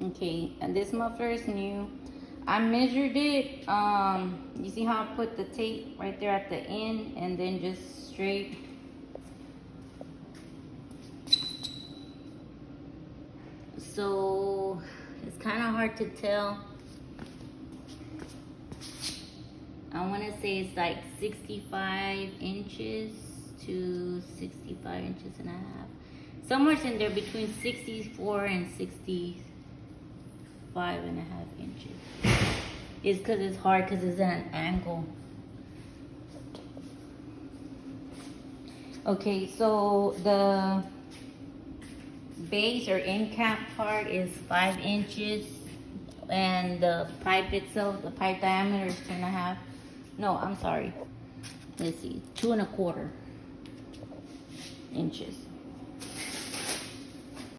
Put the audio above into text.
Okay, and this muffler is new. I measured it. You see how I put the tape right there at the end and then just straight. So it's kind of hard to tell. I want to say it's like 65 inches to 65 inches and a half. Somewhere in there between 64 and 65 and a half inches. It's because it's hard because it's at an angle. Okay, so the base or end cap part is 5 inches, and the pipe itself, the pipe diameter is 2.5. No, I'm sorry. Let's see, 2.25 inches.